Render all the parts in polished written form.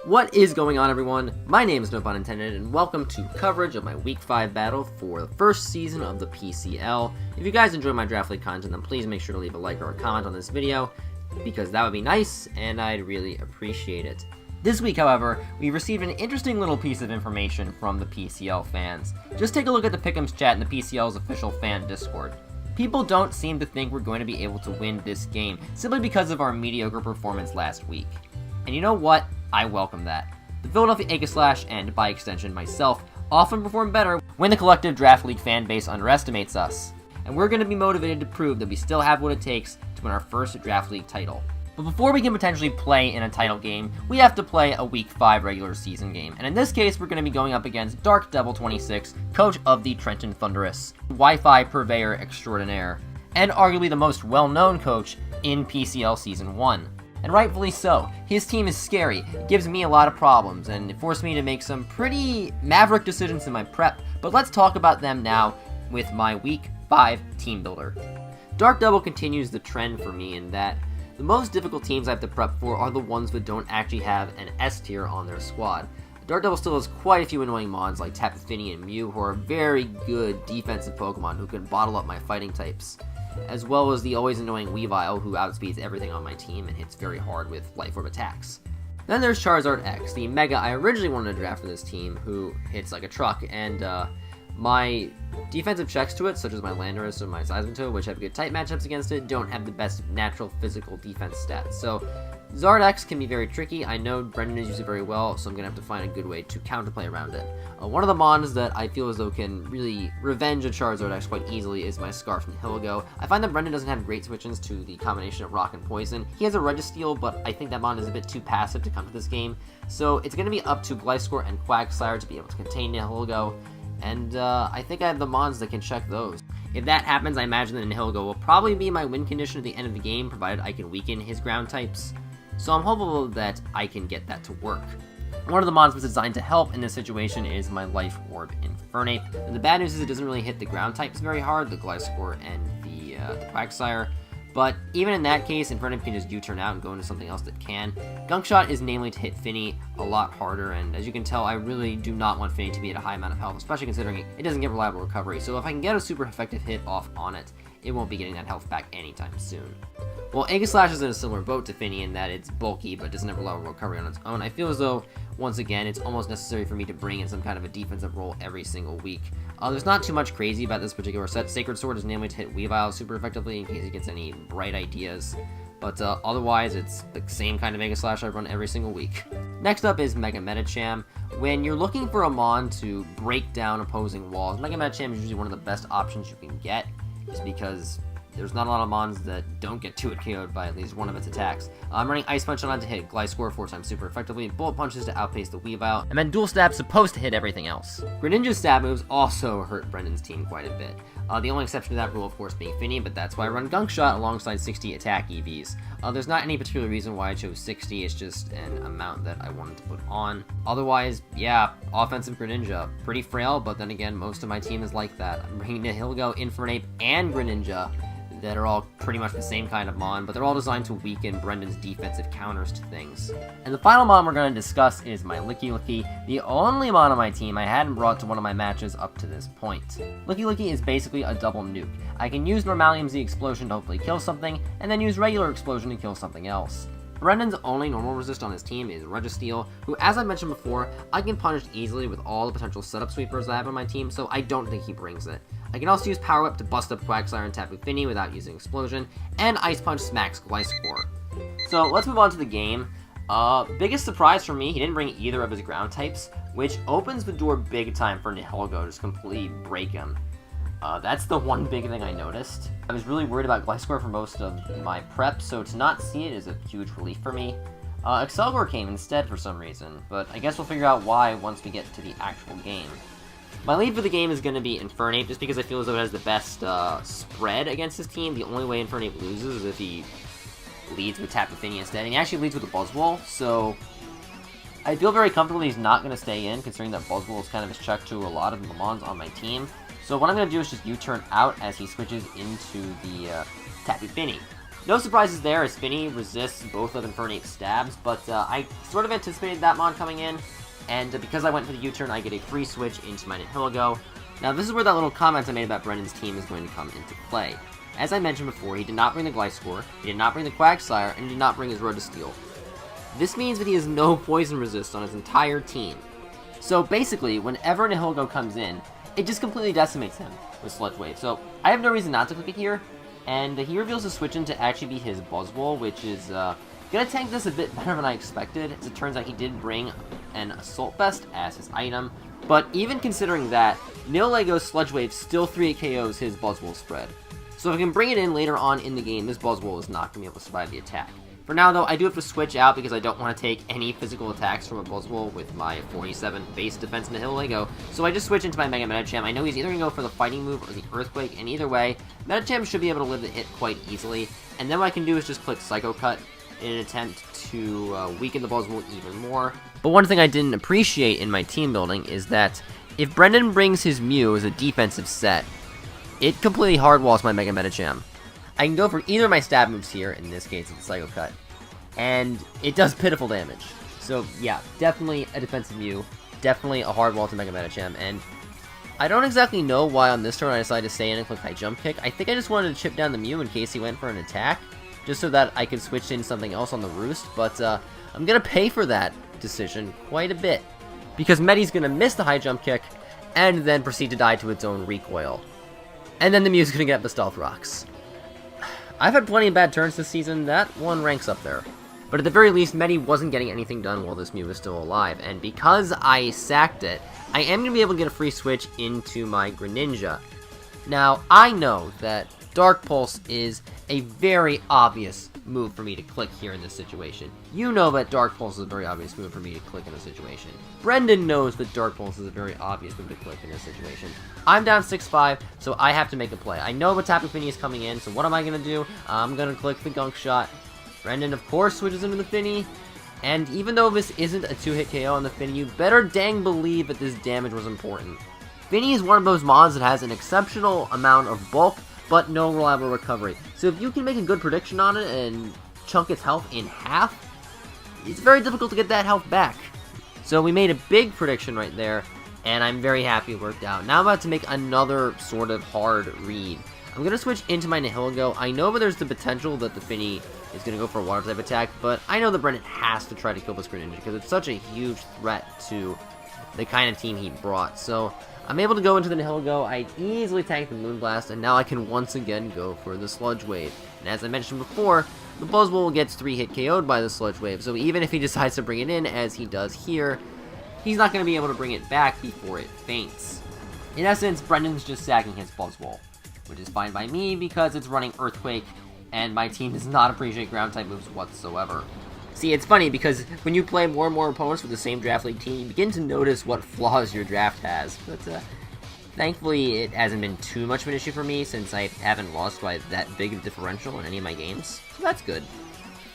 What is going on, everyone? My name is No Pun Intended, and welcome to coverage of my Week 5 battle for the first season of the PCL. If you guys enjoy my Draft League content, then please make sure to leave a like or a comment on this video, because that would be nice, and I'd really appreciate it. This week, however, we received an interesting little piece of information from the PCL fans. Just take a look at the Pick'ems chat in the PCL's official fan Discord. People don't seem to think we're going to be able to win this game, simply because of our mediocre performance last week. And you know what? I welcome that. The Philadelphia Aegislash, and by extension myself, often perform better when the collective Draft League fan base underestimates us. And we're going to be motivated to prove that we still have what it takes to win our first Draft League title. But before we can potentially play in a title game, we have to play a Week 5 regular season game. And in this case, we're going to be going up against DarkDevil 26, coach of the Trenton Thundurus, Wi-Fi purveyor extraordinaire, and arguably the most well-known coach in PCL Season 1. And rightfully so. His team is scary, it gives me a lot of problems, and it forced me to make some pretty maverick decisions in my prep, but let's talk about them now with my Week 5 team builder. DarkDevil continues the trend for me in that the most difficult teams I have to prep for are the ones that don't actually have an S tier on their squad. DarkDevil still has quite a few annoying mons like Tapu Fini and Mew, who are very good defensive Pokemon who can bottle up my fighting types, as well as the always annoying Weavile, who outspeeds everything on my team and hits very hard with Life Orb attacks. Then there's Charizard X, the Mega I originally wanted to draft for this team, who hits like a truck, and my defensive checks to it, such as my Landorus or my Seismitoad, which have good type matchups against it, don't have the best natural physical defense stats. So Zard X can be very tricky. I know Brendan is using it very well, so I'm going to have to find a good way to counterplay around it. One of the mons that I feel as though can really revenge a Charizard X quite easily is my Scarf from Nihilego. I find that Brendan doesn't have great switch-ins to the combination of Rock and Poison. He has a Registeel, but I think that mon is a bit too passive to come to this game. So it's going to be up to Gliscor and Quagsire to be able to contain Nihilego, and I think I have the mons that can check those. If that happens, I imagine that Nihilego will probably be my win condition at the end of the game, provided I can weaken his ground types. So I'm hopeful that I can get that to work. One of the mons that's designed to help in this situation is my Life Orb Infernape. And the bad news is it doesn't really hit the ground types very hard, the Gliscor and the Quagsire. But even in that case, Infernape can just U-turn out and go into something else that can. Gunk Shot is namely to hit Finny a lot harder, and as you can tell, I really do not want Finny to be at a high amount of health, especially considering it doesn't get reliable recovery. So if I can get a super effective hit off on it, it won't be getting that health back anytime soon. Well, Aegislash is in a similar boat to Finny in that it's bulky but doesn't have reliable recovery on its own. I feel as though, once again, it's almost necessary for me to bring in some kind of a defensive role every single week. There's not too much crazy about this particular set. Sacred Sword is namely to hit Weavile super effectively in case he gets any bright ideas, but otherwise it's the same kind of Aegislash I run every single week. Next up is Mega Medicham. When you're looking for a mon to break down opposing walls, Mega Medicham is usually one of the best options you can get, just because there's not a lot of mons that don't get 2-hit KO'd by at least one of its attacks. I'm running Ice Punch on it to hit Gliscor 4 times super effectively, Bullet Punches to outpace the Weavile, and then Dual Stab's supposed to hit everything else. Greninja's stab moves also hurt Brendan's team quite a bit. The only exception to that rule, of course, being Finny, but that's why I run Gunk Shot alongside 60 attack EVs. There's not any particular reason why I chose 60, it's just an amount that I wanted to put on. Otherwise, yeah, offensive Greninja. Pretty frail, but then again, most of my team is like that. I'm bringing Nihilego, Infernape, and Greninja that are all pretty much the same kind of mon, but they're all designed to weaken Brendan's defensive counters to things. And the final mon we're going to discuss is my Licki-ty, the only mon on my team I hadn't brought to one of my matches up to this point. Licki-ty is basically a double nuke. I can use Normalium Z Explosion to hopefully kill something, and then use regular Explosion to kill something else. Brendan's only normal resist on his team is Registeel, who, as I mentioned before, I can punish easily with all the potential setup sweepers I have on my team, so I don't think he brings it. I can also use Power Whip to bust up Quagsire and Tapu Fini without using Explosion, and Ice Punch smacks Gliscor. So let's move on to the game. Biggest surprise for me, he didn't bring either of his ground types, which opens the door big time for Nihilego to just completely break him. That's the one big thing I noticed. I was really worried about Gliscor for most of my prep, so to not see it is a huge relief for me. Excelgor came instead for some reason, but I guess we'll figure out why once we get to the actual game. My lead for the game is going to be Infernape, just because I feel as though it has the best spread against his team. The only way Infernape loses is if he leads with Tapu Fini instead, and he actually leads with a Buzzwole, so I feel very comfortable he's not going to stay in, considering that Buzzwole is kind of his check to a lot of the mons on my team. So what I'm going to do is just U-turn out as he switches into the Tapu Fini. No surprises there, as Finny resists both of Infernape's stabs, but I sort of anticipated that mon coming in, and because I went for the U-turn, I get a free switch into my Nihilego. Now this is where that little comment I made about Brendan's team is going to come into play. As I mentioned before, he did not bring the Gliscor, he did not bring the Quagsire, and he did not bring his Road to Steel. This means that he has no poison resist on his entire team. So basically, whenever Nihilego comes in, it just completely decimates him with Sludge Wave. So I have no reason not to click it here, and he reveals the switch in to actually be his Buzzwole, which is gonna tank this a bit better than I expected, as it turns out he did bring an Assault Vest as his item. But even considering that, Nihilego's Sludge Wave still 3 KOs his Buzzwole spread. So if I can bring it in later on in the game, this Buzzwole is not going to be able to survive the attack. For now though, I do have to switch out because I don't want to take any physical attacks from a Buzzwole with my 47 base defense Nihilego, so I just switch into my Mega Medicham. I know he's either going to go for the Fighting move or the Earthquake, and either way, Medicham should be able to live the hit quite easily, and then what I can do is just click Psycho Cut in an attempt to weaken the Buzzwole even more. But one thing I didn't appreciate in my team building is that if Brendan brings his Mew as a defensive set, it completely hardwalls my Mega Medicham. I can go for either of my stab moves here, in this case it's Psycho Cut, and it does pitiful damage. So yeah, definitely a defensive Mew, definitely a hard wall to Mega Medicham, and I don't exactly know why on this turn I decided to stay in and click High Jump Kick. I think I just wanted to chip down the Mew in case he went for an attack, just so that I could switch in something else on the Roost, but I'm going to pay for that decision quite a bit, because Medi's going to miss the High Jump Kick, and then proceed to die to its own recoil. And then the Mew's going to get the Stealth Rocks. I've had plenty of bad turns this season, that one ranks up there. But at the very least, Medi wasn't getting anything done while this Mew was still alive, and because I sacked it, I am going to be able to get a free switch into my Greninja. Now, I know that Dark Pulse is a very obvious move for me to click here in this situation. You know that Dark Pulse is a very obvious move for me to click in this situation. Brendan knows that Dark Pulse is a very obvious move to click in this situation. I'm down 6-5, so I have to make a play. I know what Tapu Fini is coming in, so what am I going to do? I'm going to click the Gunk Shot. Brendan, of course, switches into the Fini, and even though this isn't a 2-hit KO on the Fini, you better dang believe that this damage was important. Fini is one of those mons that has an exceptional amount of bulk, but no reliable recovery. So if you can make a good prediction on it and chunk its health in half, it's very difficult to get that health back. So we made a big prediction right there, and I'm very happy it worked out. Now I'm about to make another sort of hard read. I'm going to switch into my Nihilego. I know that there's the potential that the Fini is going to go for a water type attack, but I know that Brendan has to try to kill this Greninja because it's such a huge threat to the kind of team he brought. So I'm able to go into the Nihilego. I easily tank the Moonblast, and now I can once again go for the Sludge Wave. And as I mentioned before, the Buzzwole gets 3-hit KO'd by the Sludge Wave, so even if he decides to bring it in, as he does here, he's not going to be able to bring it back before it faints. In essence, Brendan's just sacking his Buzzwole, which is fine by me because it's running Earthquake, and my team does not appreciate ground-type moves whatsoever. See, it's funny because when you play more and more opponents with the same Draft League team, you begin to notice what flaws your draft has, but thankfully it hasn't been too much of an issue for me since I haven't lost by that big of a differential in any of my games, so that's good.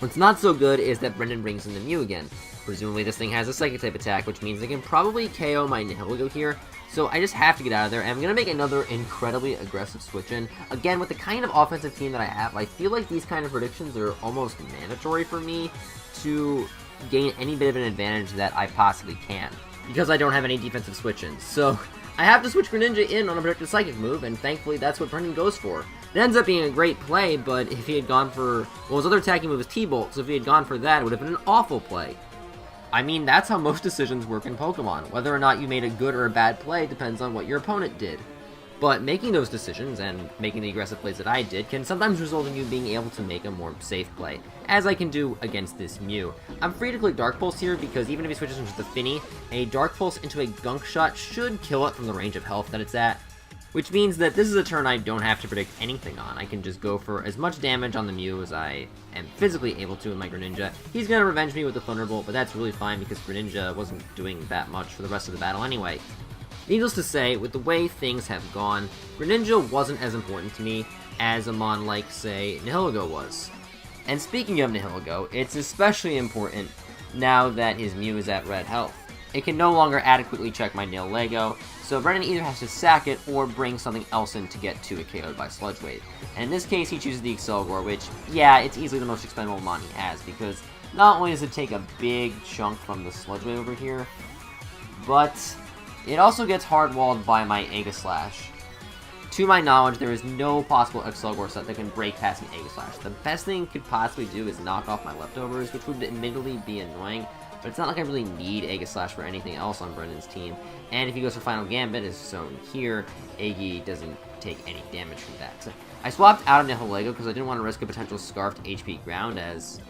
What's not so good is that Brendan brings in the Mew again. Presumably this thing has a Psychic-type attack, which means I can probably KO my Nihilego here, so I just have to get out of there, and I'm going to make another incredibly aggressive switch in. Again, with the kind of offensive team that I have, I feel like these kind of predictions are almost mandatory for me to gain any bit of an advantage that I possibly can, because I don't have any defensive switch-ins. So I have to switch Greninja in on a predicted Psychic move, and thankfully that's what Brendan goes for. It ends up being a great play, but if he had gone for, well, his other attacking move is T-Bolt, so if he had gone for that, it would have been an awful play. I mean, that's how most decisions work in Pokemon. Whether or not you made a good or a bad play depends on what your opponent did. But making those decisions, and making the aggressive plays that I did, can sometimes result in you being able to make a more safe play, as I can do against this Mew. I'm free to click Dark Pulse here, because even if he switches into the Fini, a Dark Pulse into a Gunk Shot should kill it from the range of health that it's at. Which means that this is a turn I don't have to predict anything on. I can just go for as much damage on the Mew as I am physically able to in my Greninja. He's going to revenge me with the Thunderbolt, but that's really fine because Greninja wasn't doing that much for the rest of the battle anyway. Needless to say, with the way things have gone, Greninja wasn't as important to me as a mon like, say, Nihilego was. And speaking of Nihilego, it's especially important now that his Mew is at red health. it can no longer adequately check my Nil Lego, so Brendan either has to sack it or bring something else in to get to it KO'd by Sludge Wave. And in this case, he chooses the Excelgor, which, yeah, it's easily the most expendable mon he has, because not only does it take a big chunk from the Sludge Wave over here, but it also gets hard-walled by my Aegislash. To my knowledge, there is no possible Excelgor set that can break past an Aegislash. The best thing it could possibly do is knock off my leftovers, which would admittedly be annoying, but it's not like I really need Aegislash for anything else on Brendan's team. And if he goes for Final Gambit, as shown here, Aegi doesn't take any damage from that. So I swapped out of Nihil Lego because I didn't want to risk a potential Scarfed HP Ground, as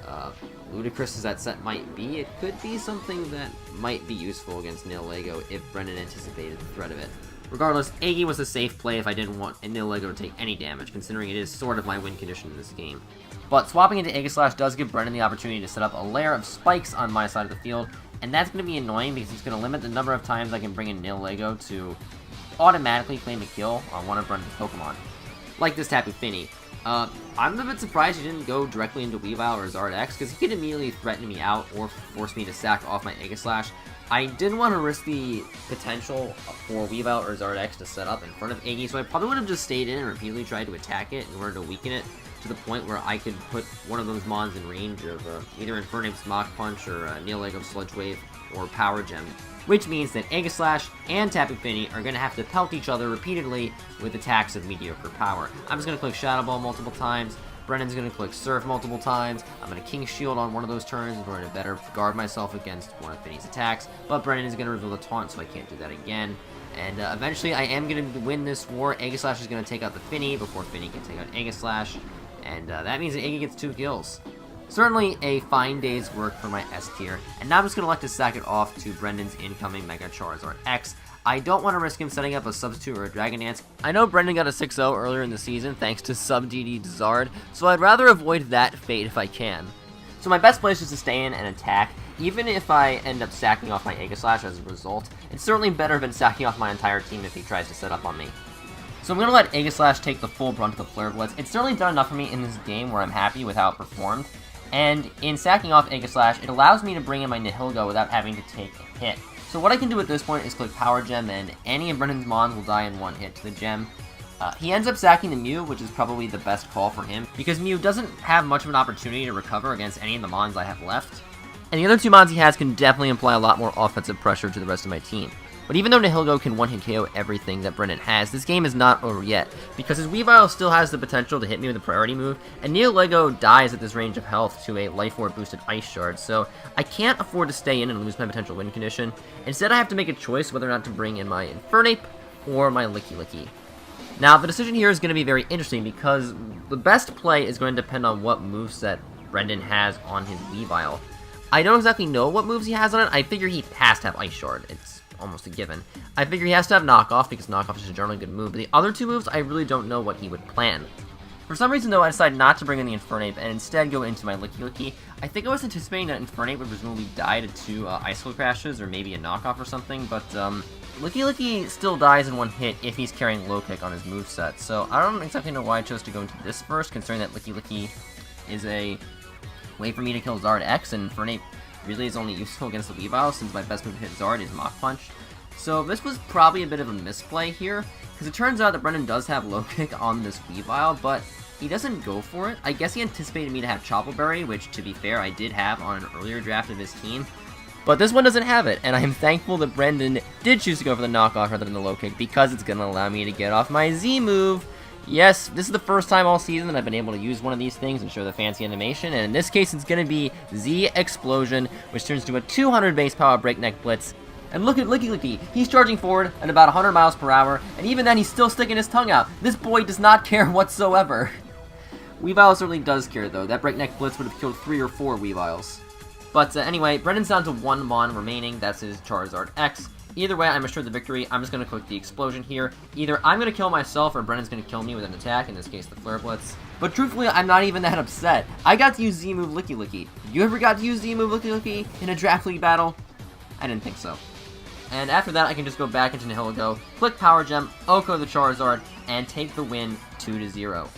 ludicrous as that set might be. It could be something that might be useful against Nihil Lego if Brendan anticipated the threat of it. Regardless, Aegi was a safe play if I didn't want Nihil Lego to take any damage, considering it is sort of my win condition in this game. But swapping into Aegislash does give Brendan the opportunity to set up a layer of spikes on my side of the field, and that's going to be annoying because it's going to limit the number of times I can bring in Nihil Lego to automatically claim a kill on one of Brendan's Pokemon. Like this Tapu Fini. I'm a bit surprised he didn't go directly into Weavile or Zard X, because he could immediately threaten me out or force me to sack off my Aegislash. I didn't want to risk the potential for Weavile or Zard X to set up in front of Aegi, so I probably would have just stayed in and repeatedly tried to attack it in order to weaken it to the point where I could put one of those mons in range of either Infernape's Mach Punch or Nihil Lego Sludge Wave or Power Gem. Which means that Aegislash and Tapu Fini are going to have to pelt each other repeatedly with attacks of mediocre power. I'm just going to click Shadow Ball multiple times, Brendan's going to click Surf multiple times, I'm going to King Shield on one of those turns in order to better guard myself against one of Fini's attacks, but Brendan is going to reveal the taunt, so I can't do that again. And eventually I am going to win this war. Aegislash is going to take out the Fini before Fini can take out Aegislash, and that means that Aegi gets 2 kills. Certainly a fine day's work for my S tier, and now I'm just going to elect to sack it off to Brendan's incoming Mega Charizard X. I don't want to risk him setting up a Substitute or a Dragon Dance. I know Brendan got a 6-0 earlier in the season thanks to Sub-DD Zard, so I'd rather avoid that fate if I can. So my best place is to stay in and attack. Even if I end up sacking off my Aegislash as a result, it's certainly better than sacking off my entire team if he tries to set up on me. So I'm going to let Aegislash take the full brunt of the Flare Blitz. It's certainly done enough for me in this game where I'm happy with how it performed. And in sacking off Aegislash, it allows me to bring in my Nihilgo without having to take a hit. So what I can do at this point is click Power Gem, and any of Brendan's Mons will die in one hit to the gem. He ends up sacking the Mew, which is probably the best call for him, because Mew doesn't have much of an opportunity to recover against any of the Mons I have left. And the other 2 Mons he has can definitely apply a lot more offensive pressure to the rest of my team. But even though Nihilgo can one-hit KO everything that Brendan has, this game is not over yet, because his Weavile still has the potential to hit me with a priority move, and Nihil Lego dies at this range of health to a Life Orb boosted Ice Shard, so I can't afford to stay in and lose my potential win condition. Instead, I have to make a choice whether or not to bring in my Infernape or my Licki-ty. Now, the decision here is going to be very interesting, because the best play is going to depend on what moveset Brendan has on his Weavile. I don't exactly know what moves he has on it. I figure he has to have Ice Shard. It's almost a given. I figure he has to have Knockoff, because Knockoff is a generally good move, but the other 2 moves, I really don't know what he would plan. For some reason, though, I decided not to bring in the Infernape, and instead go into my Licki-ty. I think I was anticipating that Infernape would presumably die to 2 Icicle Crashes, or maybe a Knockoff or something, but Licki-ty still dies in 1 hit if he's carrying Low Kick on his moveset, so I don't exactly know why I chose to go into this first, considering that Licki-ty is a way for me to kill Zard X, and Infernape really is only useful against the Weavile, since my best move to hit Zard is Mach Punch. So this was probably a bit of a misplay here, because it turns out that Brendan does have Low Kick on this Weavile, but he doesn't go for it. I guess he anticipated me to have Chople Berry, which, to be fair, I did have on an earlier draft of his team. But this one doesn't have it, and I am thankful that Brendan did choose to go for the knockoff rather than the Low Kick, because it's going to allow me to get off my Z move. Yes, this is the first time all season that I've been able to use one of these things and show the fancy animation, and in this case it's going to be Z Explosion, which turns to a 200 base power Breakneck Blitz. And look at Licki-ty, he's charging forward at about 100 miles per hour, and even then he's still sticking his tongue out. This boy does not care whatsoever. Weavile certainly does care though. That Breakneck Blitz would have killed 3 or 4 Weaviles. But anyway, Brendan's down to 1 Mon remaining, that's his Charizard X. Either way, I'm assured the victory. I'm just going to click the Explosion here. Either I'm going to kill myself or Brendan's going to kill me with an attack, in this case the Flare Blitz. But truthfully, I'm not even that upset. I got to use Z-move Licki-ty. You ever got to use Z-move Licki-ty in a Draft League battle? I didn't think so. And after that, I can just go back into Nihilgo, click Power Gem, Oko the Charizard, and take the win 2-0.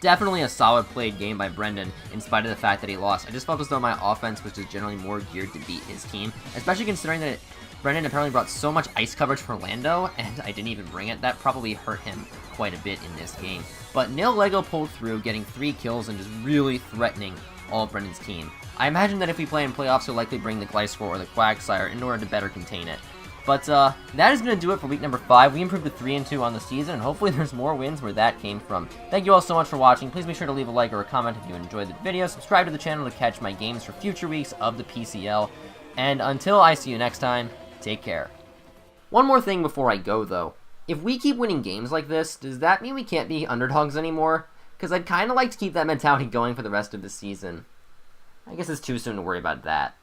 definitely a solid played game by Brendan, in spite of the fact that he lost. I just felt as though my offense was just generally more geared to beat his team, especially considering that Brendan apparently brought so much ice coverage for Lando, and I didn't even bring it. That probably hurt him quite a bit in this game. But Nil Lego pulled through, getting 3 kills and just really threatening all of Brendan's team. I imagine that if we play in playoffs, he'll likely bring the Glycor or the Quagsire in order to better contain it. But that is going to do it for week number 5. We improved to 3-2 on the season, and hopefully there's more wins where that came from. Thank you all so much for watching. Please make sure to leave a like or a comment if you enjoyed the video. Subscribe to the channel to catch my games for future weeks of the PCL. And until I see you next time, take care. One more thing before I go, though. If we keep winning games like this, does that mean we can't be underdogs anymore? Because I'd kind of like to keep that mentality going for the rest of the season. I guess it's too soon to worry about that.